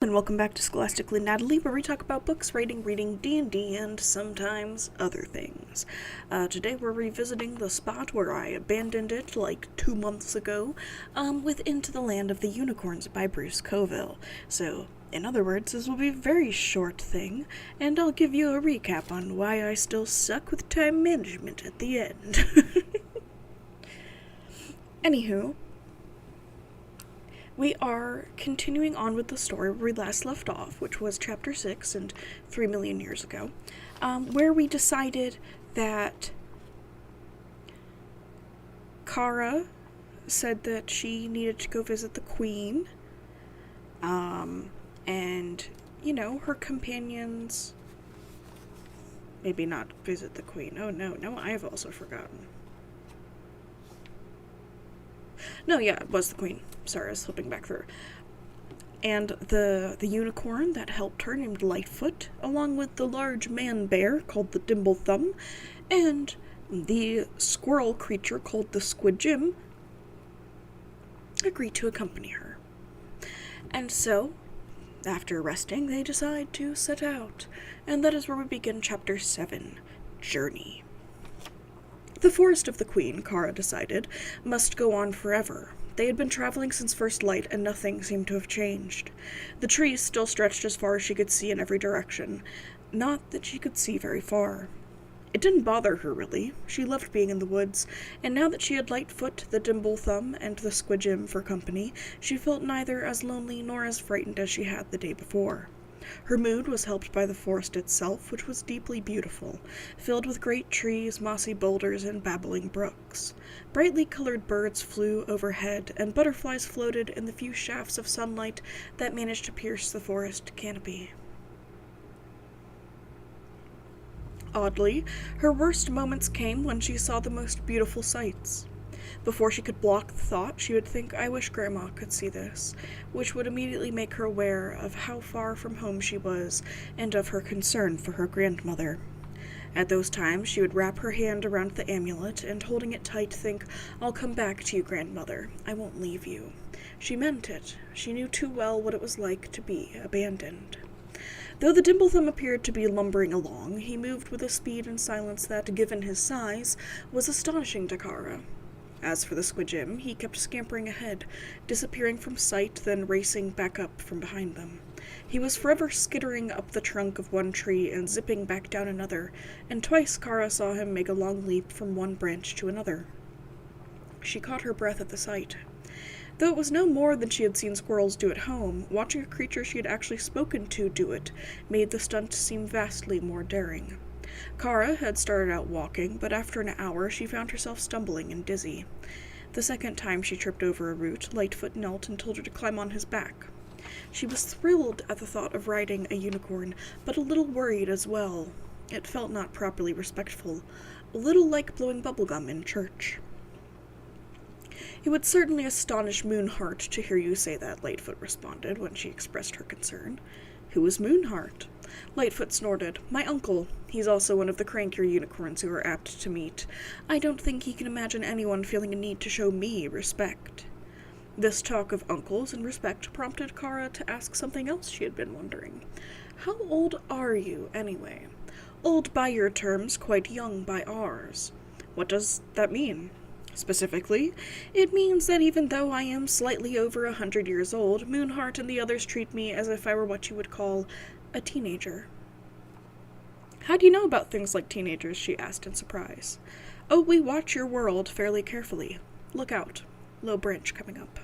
And welcome back to Scholastically Natalie, where we talk about books, writing, reading, D&D, and sometimes other things. Today we're revisiting the spot where I abandoned it like 2 months ago, with Into the Land of the Unicorns by Bruce Coville. So, in other words, this will be a very short thing, and I'll give you a recap on why I still suck with time management at the end. Anywho, we are continuing on with the story where we last left off, which was Chapter 6 and 3 million years ago, where we decided that Kara said that she needed to go visit the Queen, and, her companions... Maybe not visit the Queen. Oh no, I've also forgotten. No, yeah, it was the Queen. Sorry, I was slipping back through. And the unicorn that helped her named Lightfoot, along with the large man-bear called the Dimblethumb, and the squirrel creature called the Squidjim, agreed to accompany her. And so, after resting, they decide to set out. And that is where we begin Chapter 7, Journey. The Forest of the Queen, Kara decided, must go on forever. They had been traveling since first light, and nothing seemed to have changed. The trees still stretched as far as she could see in every direction. Not that she could see very far. It didn't bother her, really. She loved being in the woods, and now that she had Lightfoot, the Dimblethumb, and the Squidjim for company, she felt neither as lonely nor as frightened as she had the day before. Her mood was helped by the forest itself, which was deeply beautiful, filled with great trees, mossy boulders, and babbling brooks. Brightly colored birds flew overhead, and butterflies floated in the few shafts of sunlight that managed to pierce the forest canopy. Oddly, her worst moments came when she saw the most beautiful sights. Before she could block the thought, she would think, "I wish Grandma could see this," which would immediately make her aware of how far from home she was and of her concern for her grandmother. At those times, she would wrap her hand around the amulet and, holding it tight, think, "I'll come back to you, grandmother. I won't leave you." She meant it. She knew too well what it was like to be abandoned. Though the Dimblethumb appeared to be lumbering along, he moved with a speed and silence that, given his size, was astonishing to Kara. As for the Squidjim, he kept scampering ahead, disappearing from sight, then racing back up from behind them. He was forever skittering up the trunk of one tree and zipping back down another, and twice Kara saw him make a long leap from one branch to another. She caught her breath at the sight. Though it was no more than she had seen squirrels do at home, watching a creature she had actually spoken to do it made the stunt seem vastly more daring. Kara had started out walking, but after an hour she found herself stumbling and dizzy. The second time she tripped over a root, Lightfoot knelt and told her to climb on his back. She was thrilled at the thought of riding a unicorn, but a little worried as well. It felt not properly respectful, a little like blowing bubblegum in church. "It would certainly astonish Moonheart to hear you say that," Lightfoot responded when she expressed her concern. "Who is Moonheart?" Lightfoot snorted. "My uncle. He's also one of the crankier unicorns who are apt to meet. I don't think he can imagine anyone feeling a need to show me respect." This talk of uncles and respect prompted Kara to ask something else she had been wondering. "How old are you, anyway?" "Old by your terms, quite young by ours." "What does that mean?" "Specifically, it means that even though I am slightly over 100 years old, Moonheart and the others treat me as if I were what you would call a teenager." "How do you know about things like teenagers?" she asked in surprise. "Oh, we watch your world fairly carefully. Look out. Low branch coming up."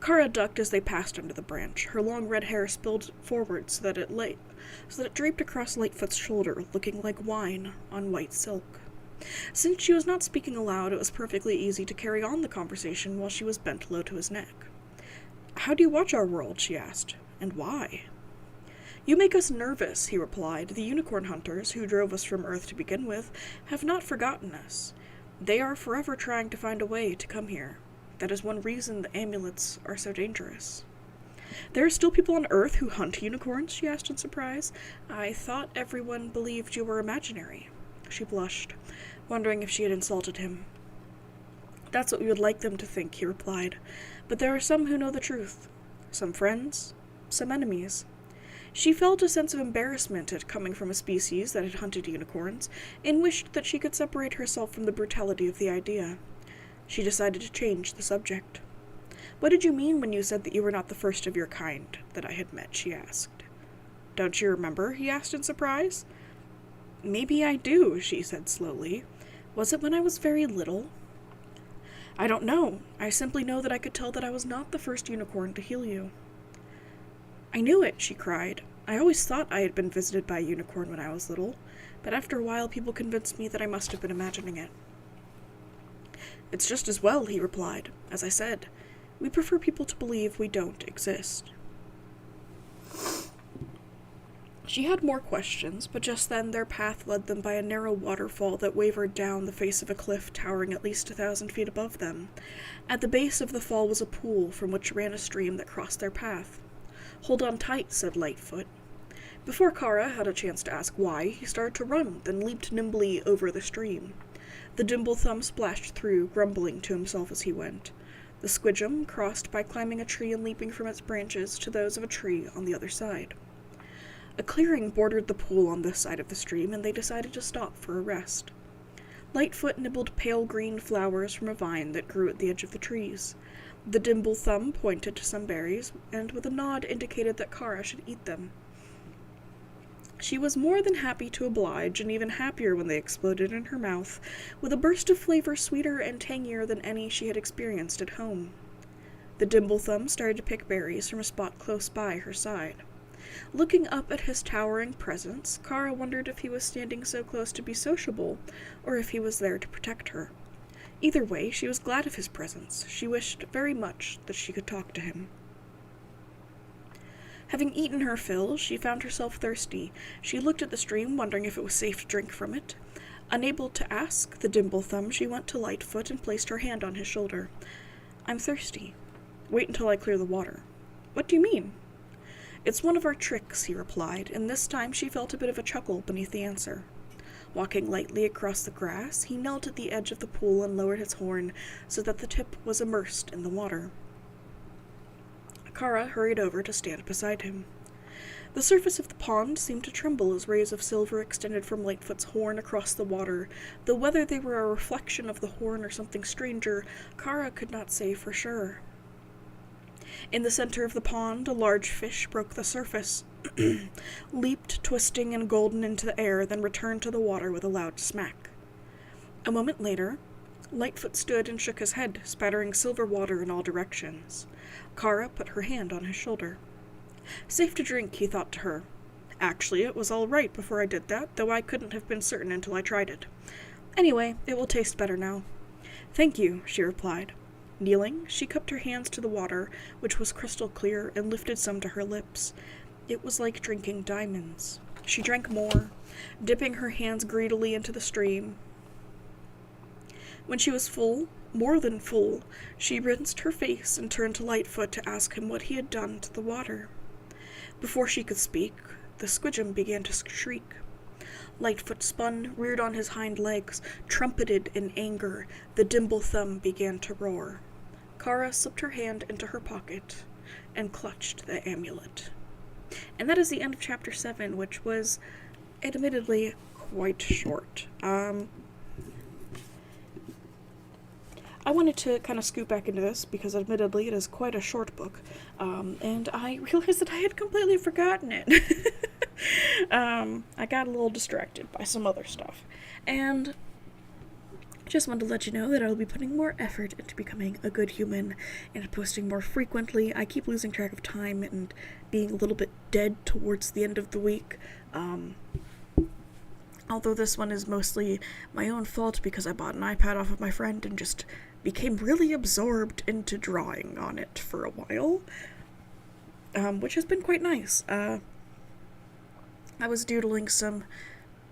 Kara ducked as they passed under the branch. Her long red hair spilled forward so that it draped across Lightfoot's shoulder, looking like wine on white silk. Since she was not speaking aloud, it was perfectly easy to carry on the conversation while she was bent low to his neck. "How do you watch our world?" she asked. "And why?" "You make us nervous," he replied. "The unicorn hunters, who drove us from Earth to begin with, have not forgotten us. They are forever trying to find a way to come here. That is one reason the amulets are so dangerous." "There are still people on Earth who hunt unicorns?" she asked in surprise. "I thought everyone believed you were imaginary." She blushed, wondering if she had insulted him. "That's what we would like them to think," he replied. "But there are some who know the truth. Some friends, some enemies. She felt a sense of embarrassment at coming from a species that had hunted unicorns, and wished that she could separate herself from the brutality of the idea. She decided to change the subject. "What did you mean when you said that you were not the first of your kind that I had met?" she asked. "Don't you remember?" he asked in surprise. "Maybe I do," she said slowly. "Was it when I was very little?" "I don't know. I simply know that I could tell that I was not the first unicorn to heal you." "I knew it," she cried. "I always thought I had been visited by a unicorn when I was little, but after a while people convinced me that I must have been imagining it." "It's just as well," he replied. "As I said, we prefer people to believe we don't exist." She had more questions, but just then their path led them by a narrow waterfall that wavered down the face of a cliff towering at least 1,000 feet above them. At the base of the fall was a pool from which ran a stream that crossed their path. "Hold on tight," said Lightfoot. Before Kara had a chance to ask why, he started to run, then leaped nimbly over the stream. The Dimblethumb splashed through, grumbling to himself as he went. The Squidgum crossed by climbing a tree and leaping from its branches to those of a tree on the other side. A clearing bordered the pool on this side of the stream, and they decided to stop for a rest. Lightfoot nibbled pale green flowers from a vine that grew at the edge of the trees. The Dimblethumb pointed to some berries, and with a nod indicated that Kara should eat them. She was more than happy to oblige, and even happier when they exploded in her mouth, with a burst of flavor sweeter and tangier than any she had experienced at home. The Dimblethumb started to pick berries from a spot close by her side. Looking up at his towering presence, Kara wondered if he was standing so close to be sociable, or if he was there to protect her. Either way, she was glad of his presence. She wished very much that she could talk to him. Having eaten her fill, she found herself thirsty. She looked at the stream, wondering if it was safe to drink from it. Unable to ask the Dimblethumb, she went to Lightfoot and placed her hand on his shoulder. "I'm thirsty. Wait until I clear the water." "What do you mean?" "It's one of our tricks," he replied, and this time she felt a bit of a chuckle beneath the answer. Walking lightly across the grass, he knelt at the edge of the pool and lowered his horn so that the tip was immersed in the water. Kara hurried over to stand beside him. The surface of the pond seemed to tremble as rays of silver extended from Lightfoot's horn across the water, though whether they were a reflection of the horn or something stranger, Kara could not say for sure. In the center of the pond, a large fish broke the surface, leaped, twisting and golden into the air, then returned to the water with a loud smack. A moment later, Lightfoot stood and shook his head, spattering silver water in all directions. Kara put her hand on his shoulder. "Safe to drink," he thought to her. "Actually, it was all right before I did that, though I couldn't have been certain until I tried it. Anyway, it will taste better now." "Thank you," she replied. Kneeling, she cupped her hands to the water, which was crystal clear, and lifted some to her lips. It was like drinking diamonds. She drank more, dipping her hands greedily into the stream. When she was full, more than full, she rinsed her face and turned to Lightfoot to ask him what he had done to the water. Before she could speak, the Squidgum began to shriek. Lightfoot spun, reared on his hind legs, trumpeted in anger. The Dimblethumb began to roar. Kara slipped her hand into her pocket and clutched the amulet. And that is the end of Chapter 7, which was, admittedly, quite short. I wanted to kind of scoot back into this because, admittedly, it is quite a short book, and I realized that I had completely forgotten it. I got a little distracted by some other stuff, and just wanted to let you know that I will be putting more effort into becoming a good human and posting more frequently. I keep losing track of time and being a little bit dead towards the end of the week, although this one is mostly my own fault because I bought an iPad off of my friend and just became really absorbed into drawing on it for a while, which has been quite nice. I was doodling some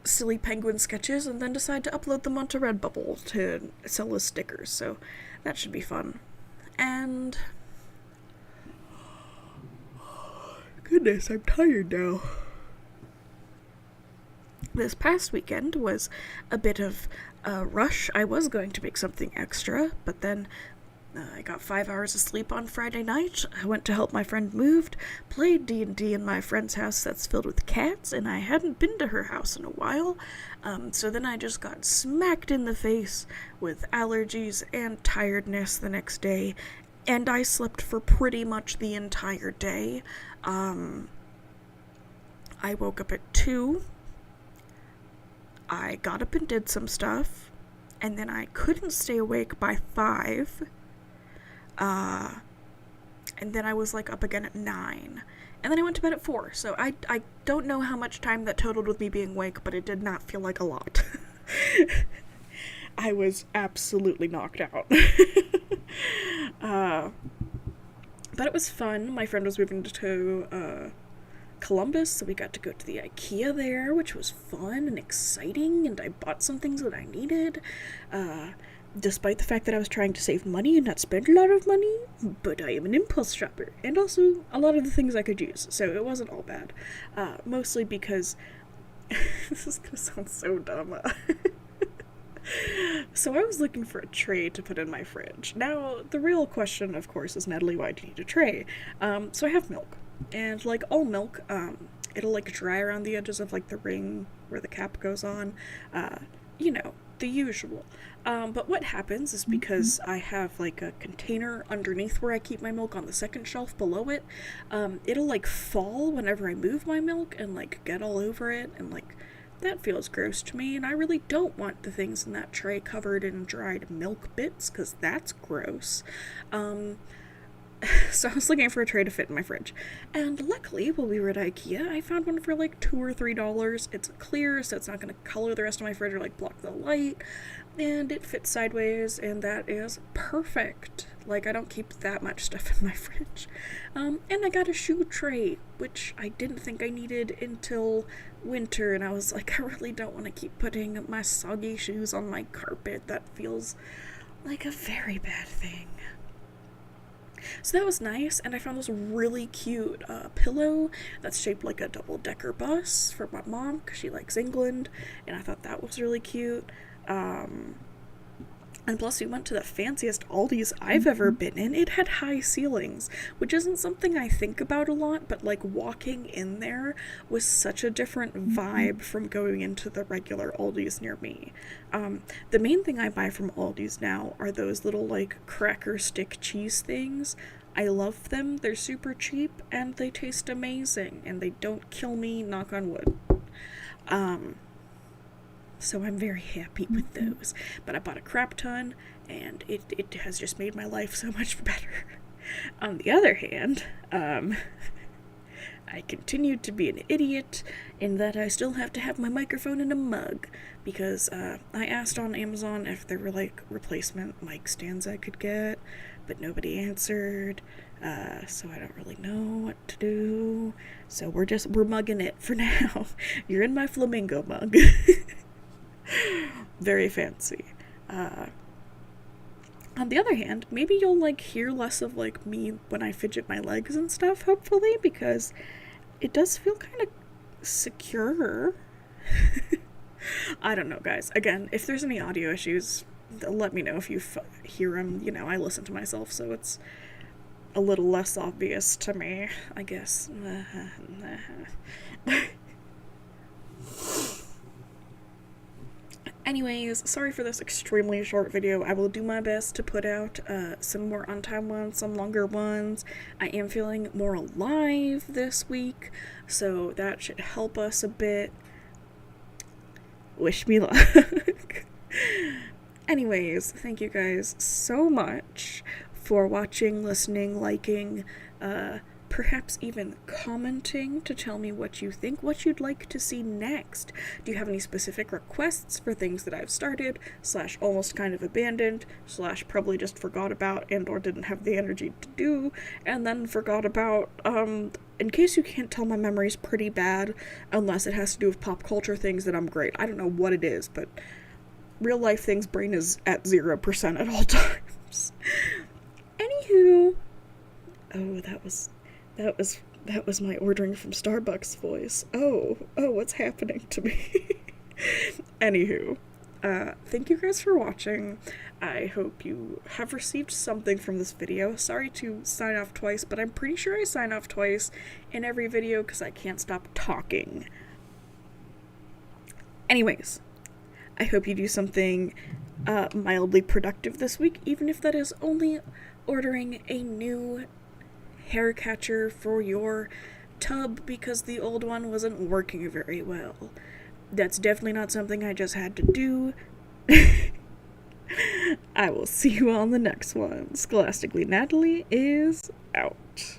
silly penguin sketches and then decided to upload them onto Redbubble to sell as stickers, so that should be fun. And goodness, I'm tired now. This past weekend was a bit of a rush. I was going to make something extra, but then I got 5 hours of sleep on Friday night. I went to help my friend move, played D&D in my friend's house that's filled with cats, and I hadn't been to her house in a while. So then I just got smacked in the face with allergies and tiredness the next day, and I slept for pretty much the entire day. I woke up at 2. I got up and did some stuff, and then I couldn't stay awake by 5. And then I was like up again at 9. And then I went to bed at 4. So I don't know how much time that totaled with me being awake, but it did not feel like a lot. I was absolutely knocked out. But it was fun. My friend was moving to Columbus, so we got to go to the IKEA there, which was fun and exciting, and I bought some things that I needed, despite the fact that I was trying to save money and not spend a lot of money, but I am an impulse shopper, and also a lot of the things I could use, so it wasn't all bad, mostly because, this is gonna sound so dumb, so I was looking for a tray to put in my fridge. Now, the real question, of course, is, Natalie, why do you need a tray? So I have milk. And like all milk, it'll like dry around the edges of like the ring where the cap goes on, you know, the usual. But what happens is, because I have like a container underneath where I keep my milk on the second shelf below it, it'll like fall whenever I move my milk and like get all over it, and like that feels gross to me, and I really don't want the things in that tray covered in dried milk bits, because that's gross. So I was looking for a tray to fit in my fridge, and luckily, while we were at IKEA, I found one for like $2 or $3. It's clear, so it's not going to color the rest of my fridge or like block the light, and it fits sideways, and that is perfect. Like, I don't keep that much stuff in my fridge. And I got a shoe tray, which I didn't think I needed until winter, and I was like, I really don't want to keep putting my soggy shoes on my carpet. That feels like a very bad thing. So that was nice, and I found this really cute pillow that's shaped like a double-decker bus for my mom, because she likes England, and I thought that was really cute. And plus, we went to the fanciest Aldi's I've ever been in. It had high ceilings, which isn't something I think about a lot, but like walking in there was such a different vibe from going into the regular Aldi's near me. The main thing I buy from Aldi's now are those little like cracker stick cheese things. I love them. They're super cheap and they taste amazing, and they don't kill me, knock on wood. So I'm very happy with those. But I bought a crap ton, and it has just made my life so much better. On the other hand, I continued to be an idiot in that I still have to have my microphone in a mug, because I asked on Amazon if there were like replacement mic stands I could get, but nobody answered, so I don't really know what to do. So we're mugging it for now. You're in my flamingo mug. Very fancy. On the other hand, maybe you'll like hear less of like me when I fidget my legs and stuff, hopefully, because it does feel kind of secure. I don't know, guys. Again, if there's any audio issues, let me know if you hear them. You know, I listen to myself, so it's a little less obvious to me, I guess. Anyways, sorry for this extremely short video. I will do my best to put out some more on-time ones, some longer ones. I am feeling more alive this week, so that should help us a bit. Wish me luck. Anyways, thank you guys so much for watching, listening, liking, perhaps even commenting to tell me what you think, what you'd like to see next. Do you have any specific requests for things that I've started, / almost kind of abandoned, / probably just forgot about and or didn't have the energy to do, and then forgot about, in case you can't tell, my memory's pretty bad, unless it has to do with pop culture things, that I'm great. I don't know what it is, but real life things, brain is at 0% at all times. Anywho, oh, that was my ordering from Starbucks voice. Oh, what's happening to me? Anywho, Thank you guys for watching. I hope you have received something from this video. Sorry to sign off twice, but I'm pretty sure I sign off twice in every video because I can't stop talking. Anyways, I hope you do something mildly productive this week, even if that is only ordering a new hair catcher for your tub because the old one wasn't working very well. That's definitely not something I just had to do. I will see you on the next one. Scholastically Natalie is out.